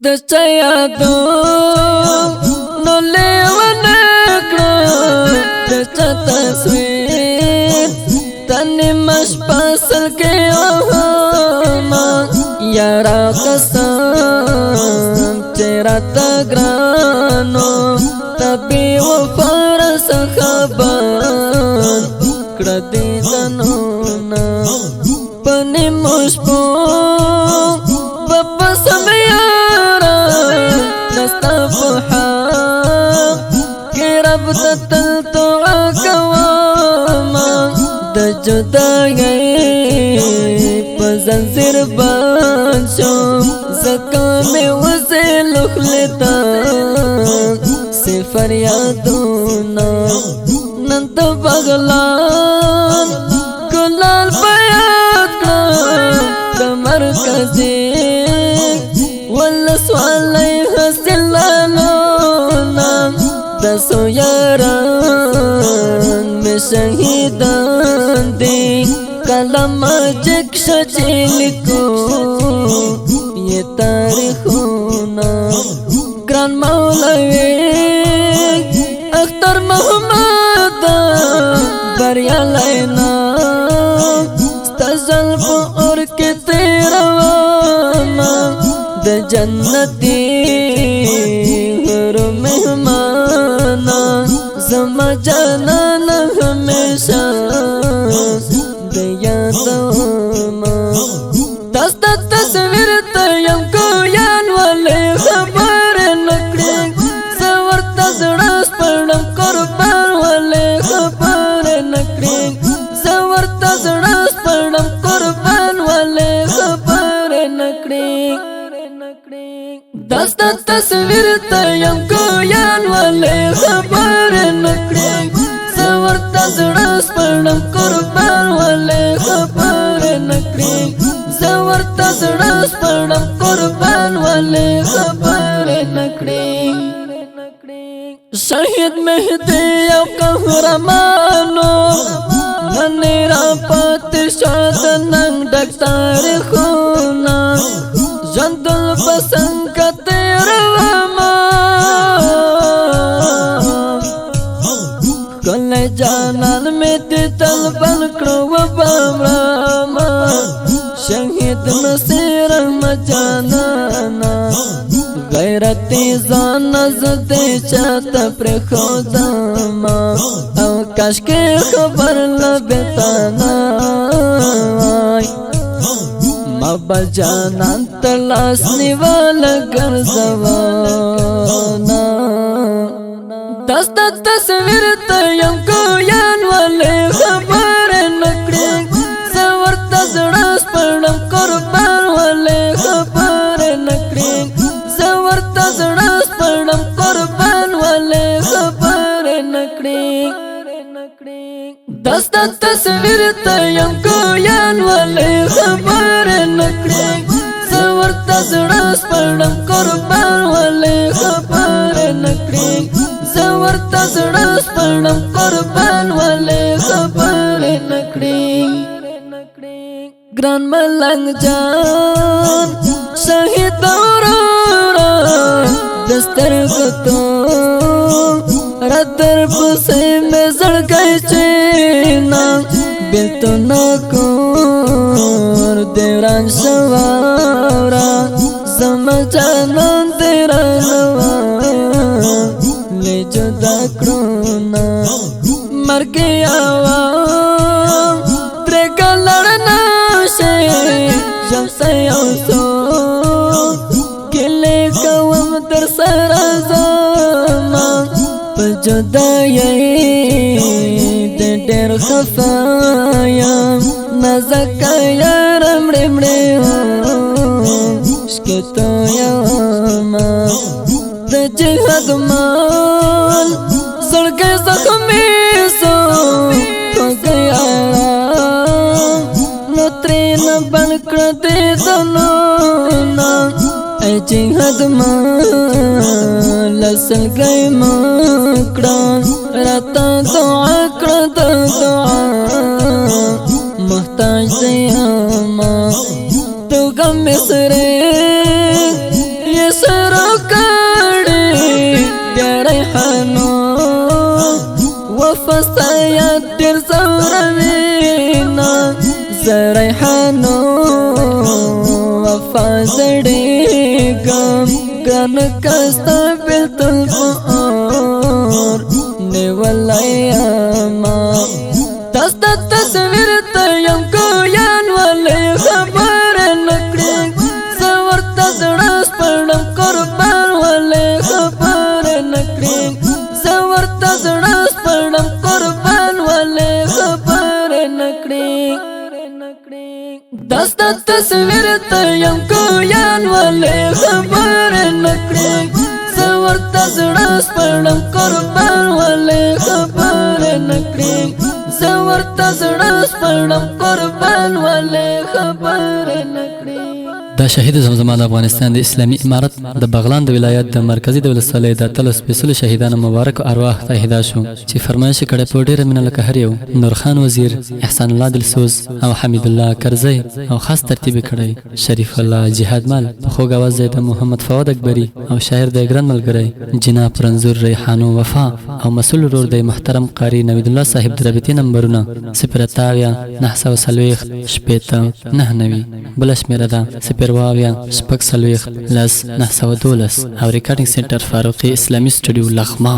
दचा यादो नो लेवन दचा तस्वीर तने मश पासल के ओमा यारा कसम तेरा तग्रानो तभी वो फरस खबर क्रदी तनोना पने मुश्पो बप्पा समयारा नस्तफहा के रब ततल तो आकवामा दजुदा गए पजंजिर बांशो जका में उसे लुख लेता से फरियादोना नंत बगलान गुलाल बयात कमर कजे वल्ला स्वाले हसिलालोना दसो यारान में शहीदान दे कलम जिक्श चिलिको ये तारीखोना ग्रान मौलवी अख्तर मोहम्मद बरिया लेना तजल्फ और के तेरा द जन्नती हर मेहमाना जमा जाना न हमेशा दया तोमा दस्ता तस्वीर तयम को यान वाले खबर नकड़ी सवर तजड़ास पड़म कुर्बान वाले खबर नकड़ी सवर तजड़ास पड़म कुर्बान वाले खबर नकड़ी दस्ता तस्वीर तयम को यान वाले खबर नकड़ी सवर तजड़ास पड़म कुर्बान वाले खबर नकड़ी सवर तजड़ास पड़म कुर्बान वाले खबर नकड़ी शहीद मेहदी कहरमानो ननेरा पातशाह नंग डक्तार खूना जंदुल पसंद का तेरा कल जानल में तल बन करो बाबरामा शहीद नसीर मजाना गैरती जान जदे चात पर खुदामा अवकाश के खबर लबेताना मबा जाना तलाश निवाल कर जवाना दस्ता तस्वीर तयम को यान वाले खबर नकड़ी सवर तजड़ास पड़म कुर्बान वाले खबर नकड़ी सवर तजड़ास पड़म कुर्बान वाले खबर नकड़ी दस्ता तस्वीर तयम को यान वाले खबर नकड़ी सवर तजड़ास पड़म कुर्बान वाले खबर नकड़ी सवर तजड़ास पड़म कुर्बान वाले खबर नकड़ी ग्रान मलंग जान शहीद औरोरा दस्तर को तो रदर पुसे में जड़ गए चेना बिल्तो न कोर देवरान शवारा समझाना तेरा नवा ले जुदा क्रोना मर के आवा त्रेका लड़ना से जब से औसो किले कवम दर सराज़मा पर जुदा ये डेर खफाया नज़का यार मड़े हो इसके तो यामा जिहाद मान सड़के जख्मी सो हो गया नोत्रे न बन कर दे दोनों ना जिहाद मान लसल गए मकड़ा राता दुआ कर दुआ मोहताज दयामा तू गम मिसरे ये ان کستا بالتلفور نیولایا ما دستا تصویر تیم کویان والی خبر نکڑی زورتا زڑاس پڑم قربان والی خبر نکڑی زورتا زڑاس پڑم قربان والی خبر نکڑی دستا تصویر تیم کویان والی خبر نکڑی زورتا زڑاس پڑم قربان والی خبر نکڑی زورتا زڑاس پڑم قربان والی خبر نکڑی. دا شهید زمزمه د افغانستان د اسلامي امارت د بغلان د ولایت د مرکزی دولت صالح د اتلو سپیڅلو شهیدانو مبارک ارواح ته هدا شو چې فرمایش کړي په ډیره مینه لکه هر یو نورخان وزیر، احسان الله دلسوز او حمید الله کرزی او خاص ترتیب کړي شریف الله جهاد مال په خوږ आवाज د محمد فواد اکبری او شاعر د ګران ملګری جناب رنزور ریحانو وفا او مسؤل ورور د محترم قاری نوید الله صاحب د رابطې نمبرونه 0 شپېته 99 بل شمیره ده 0 شپږ 40 لس 912 او ریکارډینګ سنټر فاروقي اسلامي سټوډیو لغمان.